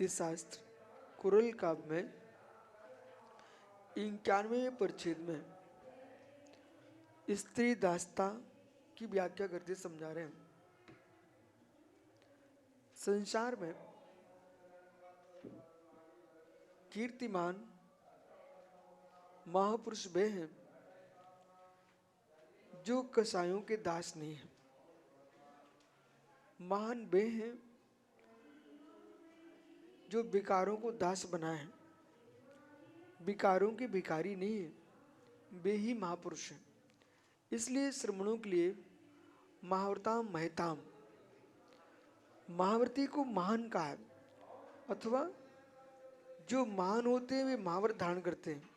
शास्त्र कुरल काव्य में 91वें परिच्छेद में स्त्री दास्ता की व्याख्या करते समझा रहे हैं। संसार में कीर्तिमान महापुरुष वे हैं जो कसायों के दास नहीं हैं। महान वे हैं जो विकारों को दास बनाए हैं। विकारों के भिखारी नहीं है, वे ही महापुरुष हैं। इसलिए श्रमणों के लिए महाव्रताम महताम, महाव्रती को महान कहा है, अथवा जो महान होते हैं वे महाव्रत धारण करते हैं,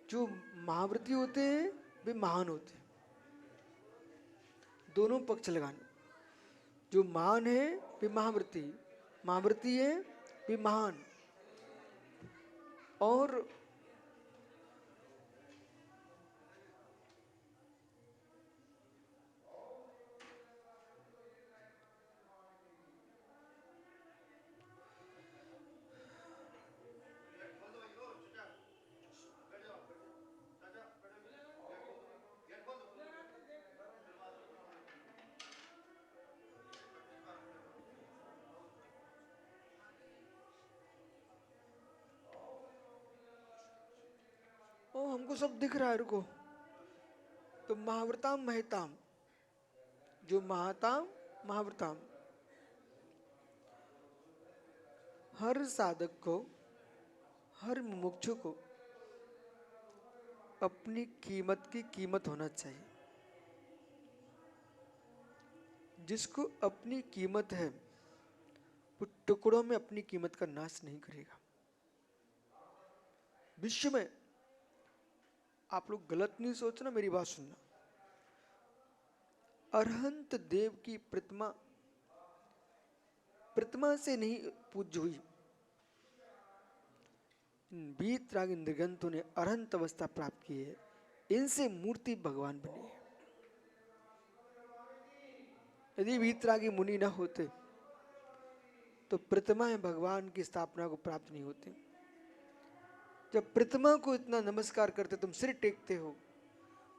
जो महाव्रती होते हैं वे महान होते हैं। दोनों पक्ष लगाने, जो महान है वे महाव्रती, महाव्रती है वे महान। और हमको सब दिख रहा है, रुको। तो महाव्रताम महताम, जो महाताम महाव्रताम, हर साधक को, हर मुमुक्षु को अपनी कीमत की कीमत होना चाहिए। जिसको अपनी कीमत है वो टुकड़ों में अपनी कीमत का नाश नहीं करेगा। विश्व में आप लोग गलत नहीं सोचना, मेरी बात सुनना। अरहंत देव की प्रतिमा से नहीं पूज्य हुई। वीतराग इंद्रगंतों ने अरहंत अवस्था प्राप्त की है, इनसे मूर्ति भगवान बनी है। यदि वीतरागी मुनि न होते तो प्रतिमाएं भगवान की स्थापना को प्राप्त नहीं होती। जब प्रतिमा को इतना नमस्कार करते, तुम सिर टेकते हो,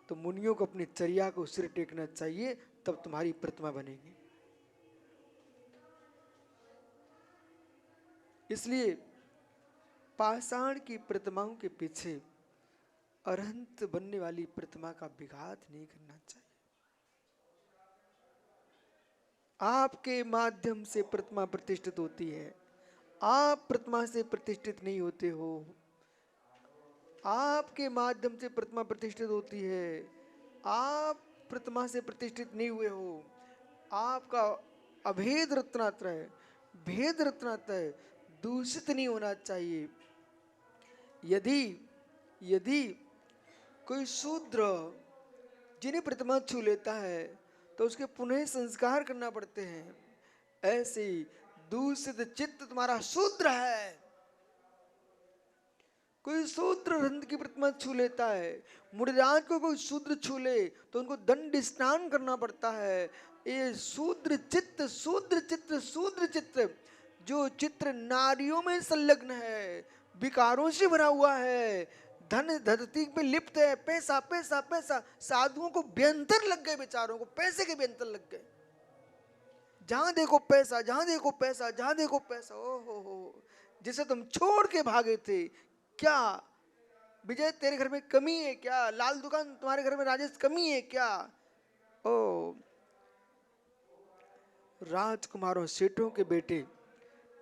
तो मुनियों को अपनी चर्या को सिर टेकना चाहिए, तब तुम्हारी प्रतिमा बनेगी। इसलिए पाषाण की प्रतिमाओं के पीछे अरहंत बनने वाली प्रतिमा का विघात नहीं करना चाहिए। आपके माध्यम से प्रतिमा प्रतिष्ठित होती है, आप प्रतिमा से प्रतिष्ठित नहीं होते हो। आपके माध्यम से प्रतिमा प्रतिष्ठित होती है, आप प्रतिमा से प्रतिष्ठित नहीं हुए हो। आपका अभेद रत्नात्रय, भेद रत्नात्रय दूषित नहीं होना चाहिए। यदि कोई शूद्र जिन्हें प्रतिमा छू लेता है तो उसके पुनः संस्कार करना पड़ते हैं। ऐसे दूषित चित्त तुम्हारा शूद्र है। कोई शूद्र रंध की प्रतिमा छू लेता है, मुनिराज को कोई शूद्र छू ले तो उनको दंड स्नान करना पड़ता है। ये शूद्र चित्त, शूद्र चित्त, शूद्र चित्त, जो चित्र नारियों में संलग्न है, विकारों से भरा हुआ है, धन धरती पे लिप्त है, पैसा पैसा पैसा। साधुओं को व्यंतर लग गए, बेचारों को पैसे के व्यंतर लग गए। जहां देखो पैसा, जहां देखो पैसा, जहां देखो पैसा। ओ हो, जिसे तुम छोड़ के भागे थे, क्या विजय तेरे घर में कमी है क्या? लाल दुकान तुम्हारे घर में राजेश कमी है क्या? ओ राजकुमारों, सेठों के बेटे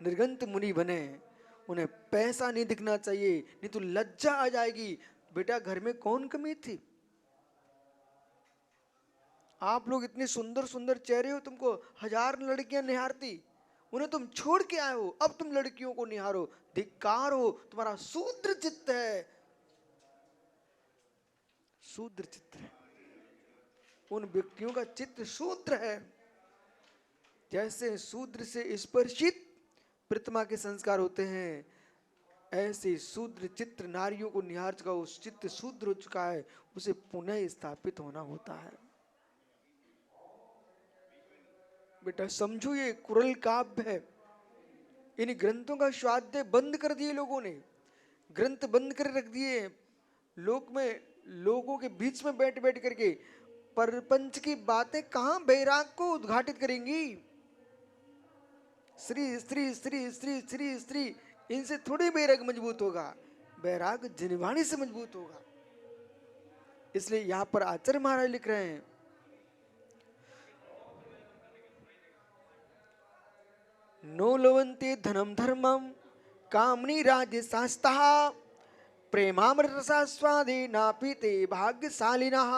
निर्गंत मुनि बने, उन्हें पैसा नहीं दिखना चाहिए, नहीं तो लज्जा आ जाएगी। बेटा घर में कौन कमी थी? आप लोग इतने सुंदर सुंदर चेहरे हो, तुमको हजार लड़कियां निहारती, उन्हें तुम छोड़ के आए हो, अब तुम लड़कियों को निहारो। धिक्कार हो, तुम्हारा शूद्र चित्त है, शूद्र चित्त है। उन व्यक्तियों का चित्त शूद्र है। जैसे शूद्र से स्पर्शित प्रतिमा के संस्कार होते हैं, ऐसे शूद्र चित्र नारियों को निहार चुका, उस चित्त शूद्र हो चुका है, उसे पुनः स्थापित होना होता है। बेटा समझो, ये कुरल काव्य है। इन ग्रंथों का स्वाध्याय बंद कर दिए लोगों ने, ग्रंथ बंद कर रख दिए। लोक में लोगों के बीच में बैठ बैठ करके परपंच की बातें कहां बैराग को उद्घाटित करेंगी। स्त्री स्त्री स्त्री स्त्री स्त्री स्त्री, इनसे थोड़ी बैराग मजबूत होगा, बैराग जिनवाणी से मजबूत होगा। इसलिए यहां पर आचार्य महाराज लिख रहे हैं, नो लवंते धनम धर्मम कामनी राज्य शास्ता प्रेमामृत रसास्वादे नापीते भाग्यशालिनः।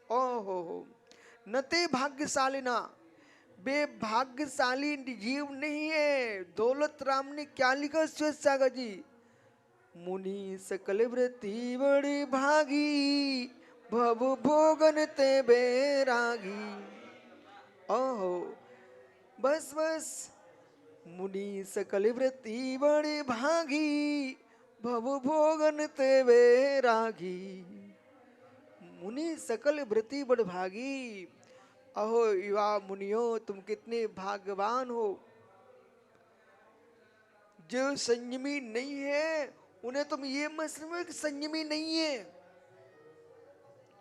ओहो, न ते भाग्यशालिना, वे भाग्यशाली जीव नहीं है। दौलत राम ने क्या लिखा श्वेत सागर जी, मुनि सकल वृत्ति बड़ी भागी भव भोगन ते बैरागी। ओहो, बस बस, मुनि सकल वृत्ति बड़ी भागी भव भोगन ते बैरागी। मुनि सकल वृत्ति बड़ भागी। अहो युवा मुनियो, तुम कितने भाग्यवान हो। जो संयमी नहीं है उन्हें तुम ये मत समझो कि संयमी नहीं है।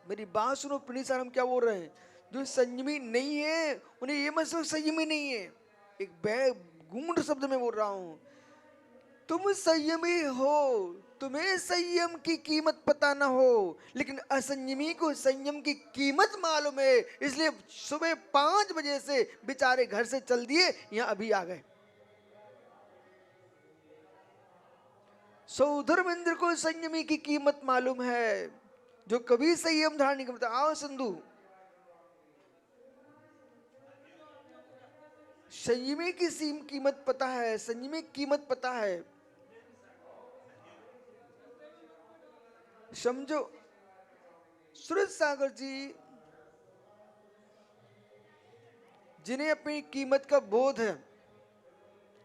मेरी बात सुनो पुनीत सर, हम क्या बोल रहे हैं। जो संयमी नहीं है उन्हें ये मत समझो संयमी नहीं है। एक गूढ़ शब्द में बोल रहा हूं, तुम संयमी हो, तुम्हें संयम की कीमत पता ना हो, लेकिन असंयमी को संयम की कीमत मालूम है। इसलिए सुबह 5 बजे से बेचारे घर से चल दिए, यहां अभी आ गए। सौधर्मेंद्र को संयमी की कीमत मालूम है, जो कभी संयम धारण नहीं करता। आओ संधु, संयमी की कीमत पता है, संयमी कीमत पता है। समझो, सूरज सागर जी जिन्हें अपनी कीमत का बोध है,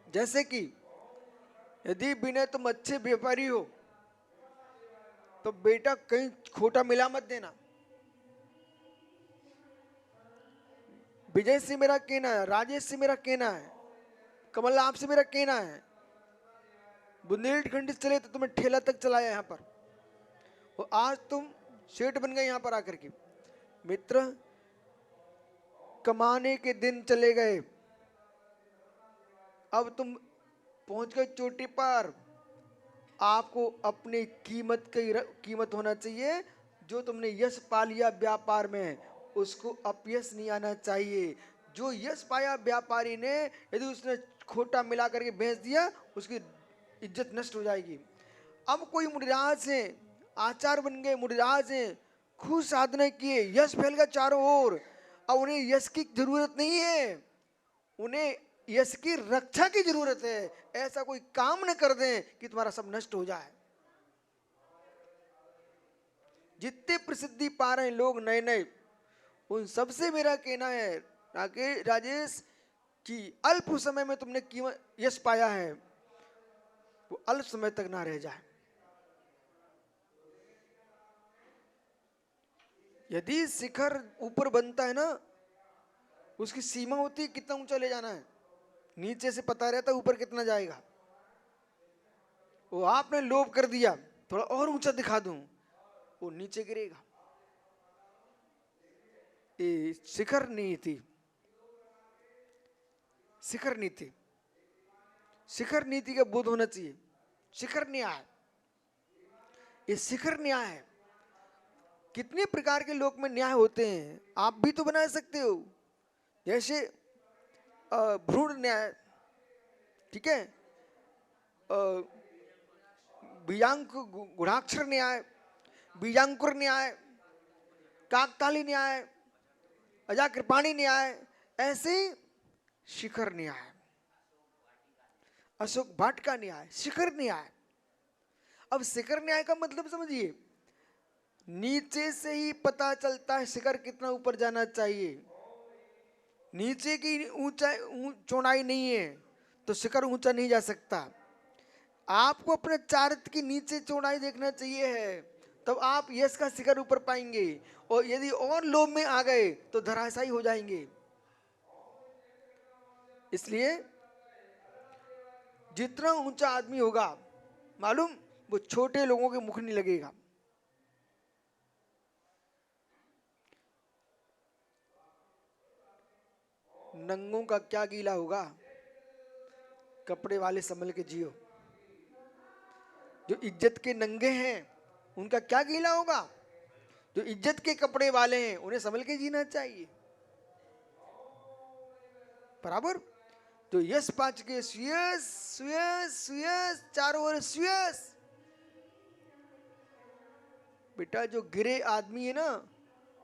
जैसे कि यदि बिना तुम अच्छे व्यापारी हो तो बेटा कहीं खोटा मिला मत देना। विजय से मेरा कहना है, राजेश से मेरा कहना है, कमल आपसे मेरा कहना है, बुंदेलखंड चले तो तुम्हें ठेला तक चलाया यहाँ पर, और आज तुम सेठ बन गए यहाँ पर आकर के। मित्र, कमाने के दिन चले गए, अब तुम पहुंच गए चोटी पर। आपको अपनी कीमत होना चाहिए। जो तुमने यश पा लिया व्यापार में, उसको अपयश नहीं आना चाहिए। जो यश पाया व्यापारी ने, यदि उसने खोटा मिला करके बेच दिया, उसकी इज्जत नष्ट हो जाएगी। अब कोई मुनिराज है, आचार्य बन गए, मुनिराज हैं, खूब साधना किए, यश फैल गया चारों ओर। अब उन्हें यश की जरूरत नहीं है, उन्हें यश की रक्षा की जरूरत है। ऐसा कोई काम न कर दें कि तुम्हारा सब नष्ट हो जाए। जितने प्रसिद्धि पा रहे हैं लोग नए नए, उन सबसे मेरा कहना है राजेश कि अल्प समय में तुमने यश पाया है, वो अल्प समय तक ना रह जाए। यदि शिखर ऊपर बनता है ना, उसकी सीमा होती है कितना ऊंचा ले जाना है, नीचे से पता रहता है ऊपर कितना जाएगा। वो आपने लोभ कर दिया थोड़ा और ऊंचा दिखा दूं, वो नीचे गिरेगा। ये शिखर नीति, शिखर नीति, शिखर नीति का बोध होना चाहिए। शिखर न्याय, ये शिखर न्याय है। कितने प्रकार के लोक में न्याय होते हैं, आप भी तो बना सकते हो। जैसे भ्रूण न्याय, ठीक है, गुणाक्षर न्याय, बीजांकुर न्याय, काकताली न्याय, अजाकृपाणी न्याय, ऐसे शिखर न्याय, अशोक भाट का न्याय, शिखर न्याय। अब शिखर न्याय का मतलब समझिए, नीचे से ही पता चलता है शिखर कितना ऊपर जाना चाहिए। नीचे की चौड़ाई नहीं है तो शिखर ऊंचा नहीं जा सकता। आपको अपने चारित्र की नीचे चौड़ाई देखना चाहिए है, तब आप यश का शिखर ऊपर पाएंगे। और यदि और लोभ में आ गए तो धराशायी हो जाएंगे। इसलिए जितना ऊंचा आदमी होगा मालूम, वो छोटे लोगों के मुख नहीं लगेगा। नंगों का क्या गीला होगा, कपड़े वाले संभल के जियो। जो इज्जत के नंगे हैं उनका क्या गीला होगा, जो इज्जत के कपड़े वाले हैं उन्हें संभल के जीना चाहिए। बराबर। तो यश पाच के सुयस सुयस सुयस, चारों ओर सुयस। बेटा जो गिरे आदमी है ना,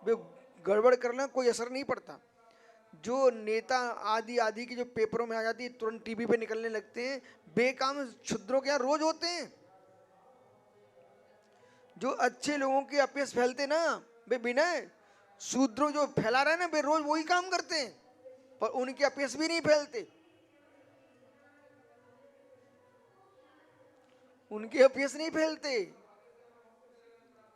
वे गड़बड़ करना कोई असर नहीं पड़ता। जो नेता आदि आदि की जो पेपरों में आ जाती है, तुरंत टीवी पे निकलने लगते हैं, बेकाम क्षुद्रों के यहाँ रोज होते हैं। जो अच्छे लोगों के अपयश फैलते ना, वे बिना शूद्रों जो फैला रहे ना, वे रोज वही काम करते हैं, पर उनके अपयश भी नहीं फैलते। उनके अपयश नहीं फैलते,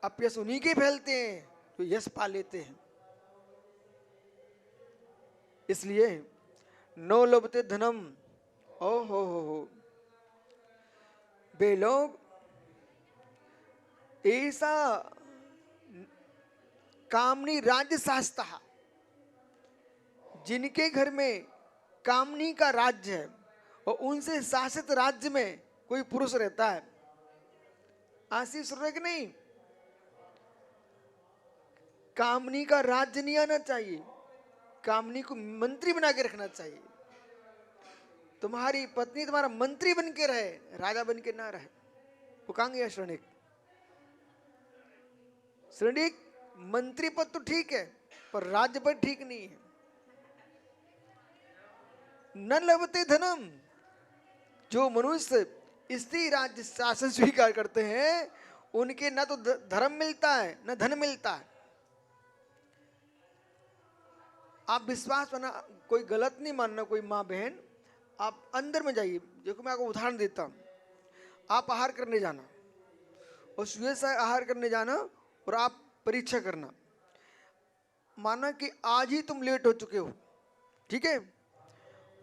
अपयश उन्हीं के फैलते हैं जो यश पा लेते हैं। इसलिए नो लभते धनम, ओ हो, वे लोग ऐसा कामनी राज्य शास्ता, जिनके घर में कामनी का राज्य है और उनसे शासित राज्य में कोई पुरुष रहता है। आशीष सुन रहे कि नहीं? कामनी का राज्य नहीं आना चाहिए, कामनी को मंत्री बना के रखना चाहिए। तुम्हारी पत्नी तुम्हारा मंत्री बन के रहे, राजा बन के ना रहे। वो कहां गया श्रृणिक? श्रृणिक मंत्री पद तो ठीक है, पर राज्य पद ठीक नहीं है। न लभते धनम, जो मनुष्य स्त्री राज्य शासन स्वीकार करते हैं उनके न तो धर्म मिलता है न धन मिलता है। आप विश्वास करना, कोई गलत नहीं मानना, कोई माँ बहन, आप अंदर में जाइए। देखो मैं आपको उदाहरण देता हूँ। आप आहार करने जाना और सुबह से आहार करने जाना और आप परीक्षा करना। माना कि आज ही तुम लेट हो चुके हो, ठीक है,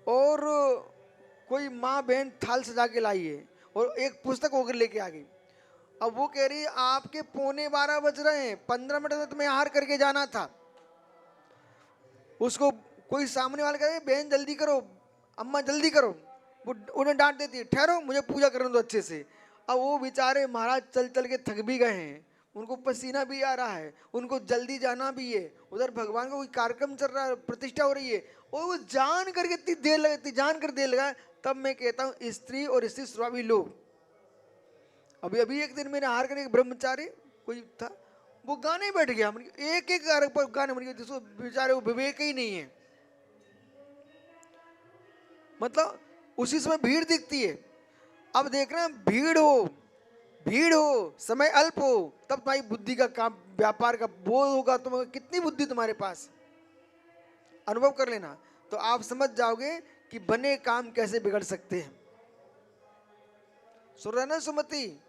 और कोई माँ बहन थाल सजा के लाई है और एक पुस्तक होकर लेके आ गई। अब वो कह रही है आपके 11:15 बज रहे हैं, 15 मिनट में तुम्हें आहार करके जाना था। उसको कोई सामने वाला कह रहे बहन जल्दी करो, अम्मा जल्दी करो, वो उन्हें डांट देती है, ठहरो मुझे पूजा करने दो अच्छे से। अब वो बेचारे महाराज चल चल के थक भी गए हैं, उनको पसीना भी आ रहा है, उनको जल्दी जाना भी है, उधर भगवान का कोई कार्यक्रम चल रहा है, प्रतिष्ठा हो रही है, और वो जान करके इतनी देर लगती, जान कर देर लगा। तब मैं कहता हूँ स्त्री और स्त्री स्वामी लोग, अभी अभी एक दिन मैंने आहार करने एक ब्रह्मचारी कोई था, वो गाने बैठ गया, एक एक गाने बन गए, जिसको बेचारे को विवेक ही नहीं है। मतलब उसी समय भीड़ दिखती है। अब देखना भीड़ हो, समय अल्प हो, तब तुम्हारी बुद्धि का काम, व्यापार का बोध होगा। तुम कितनी बुद्धि तुम्हारे पास, अनुभव कर लेना, तो आप समझ जाओगे कि बने काम कैसे बिगड़ सकते हैं। सुन रहे ना? सुमति,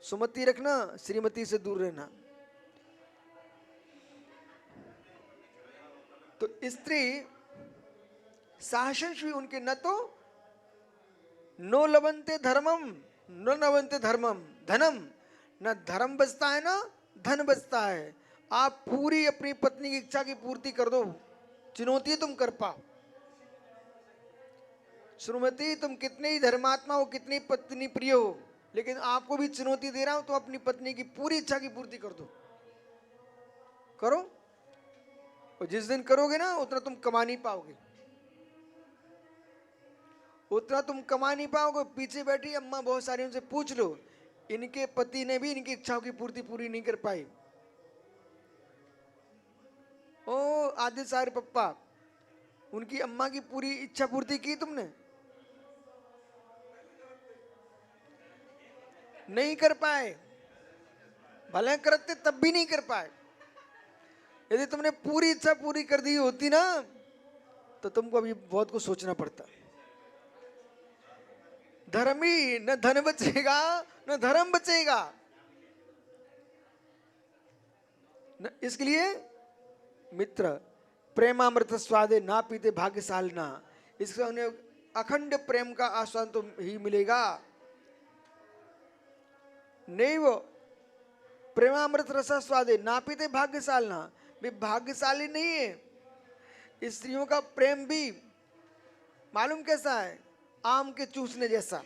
सुमति रखना, श्रीमती से दूर रहना। तो स्त्री शासन उनके न तो नो लभन्ते धर्मम न लभन्ते धर्मम धनम, न धर्म बचता है ना धन बचता है। आप पूरी अपनी पत्नी की इच्छा की पूर्ति कर दो, चुनौती तुम कर पाओ। श्रीमती तुम कितने ही धर्मात्मा हो, कितनी पत्नी प्रिय हो, लेकिन आपको भी चुनौती दे रहा हूं, तो अपनी पत्नी की पूरी इच्छा की पूर्ति कर दो, करो। और जिस दिन करोगे ना, उतना तुम कमा नहीं पाओगे, उतना तुम कमा नहीं पाओगे। पीछे बैठी अम्मा बहुत सारी, उनसे पूछ लो, इनके पति ने भी इनकी इच्छाओं की पूर्ति पूरी नहीं कर पाई। ओ आदित्य सारे पप्पा, उनकी अम्मा की पूरी इच्छा पूर्ति की तुमने? नहीं कर पाए, भले करते तब भी नहीं कर पाए। यदि तुमने पूरी इच्छा पूरी कर दी होती ना, तो तुमको अभी बहुत कुछ सोचना पड़ता। धर्मी न धन बचेगा न धर्म बचेगा। इसके लिए मित्र प्रेमामृत स्वादे ना पीते भाग्यशाली ना, इसको उन्हें अखंड प्रेम का आस्वाद तो ही मिलेगा। नैव प्रेमामृत रसा स्वादे नापिते भाग्यशालिना, वे भाग्यशाली नहीं है। स्त्रियों का प्रेम भी मालूम कैसा है, आम के चूसने जैसा।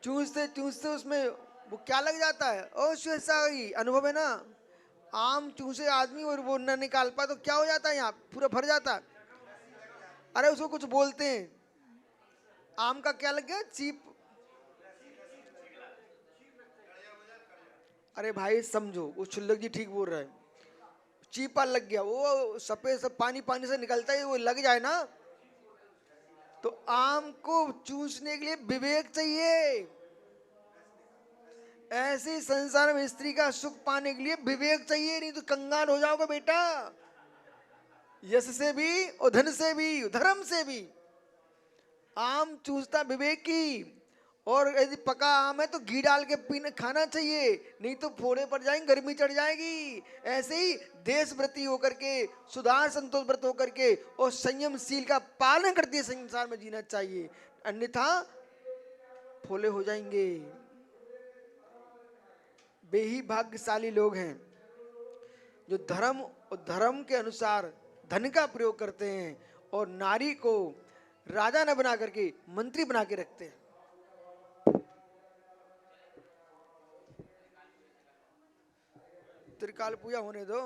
चूसते चूसते उसमें वो क्या लग जाता है, ऐसा ही अनुभव है ना। आम चूसे आदमी और वो न निकाल पाए तो क्या हो जाता है, यहाँ पूरा भर जाता है। अरे उसको कुछ बोलते हैं, आम का क्या लग गया, चीप। अरे भाई समझो, वो शुल्लक जी ठीक बोल रहा है, चीपा लग गया, वो सफेद सब पानी पानी से निकलता है, वो लग जाए ना। तो आम को चूसने के लिए विवेक चाहिए। ऐसे संसार में स्त्री का सुख पाने के लिए विवेक चाहिए, नहीं तो कंगाल हो जाओगे बेटा। यश से भी और धन से भी धर्म से भी। आम चूसता विवेक की, और यदि पका आम है तो घी डाल के पीने खाना चाहिए, नहीं तो फोड़े पड़ जाएंगे, गर्मी चढ़ जाएगी। ऐसे ही देश व्रती होकर के, सुधार संतोष व्रत होकर के और संयमशील का पालन करते हुए संसार में जीना चाहिए, अन्यथा फोले हो जाएंगे। वे ही भाग्यशाली लोग हैं जो धर्म और धर्म के अनुसार धन का प्रयोग करते हैं और नारी को राजा न बना करके मंत्री बना के रखते हैं। त्रिकाल पूजा होने दो।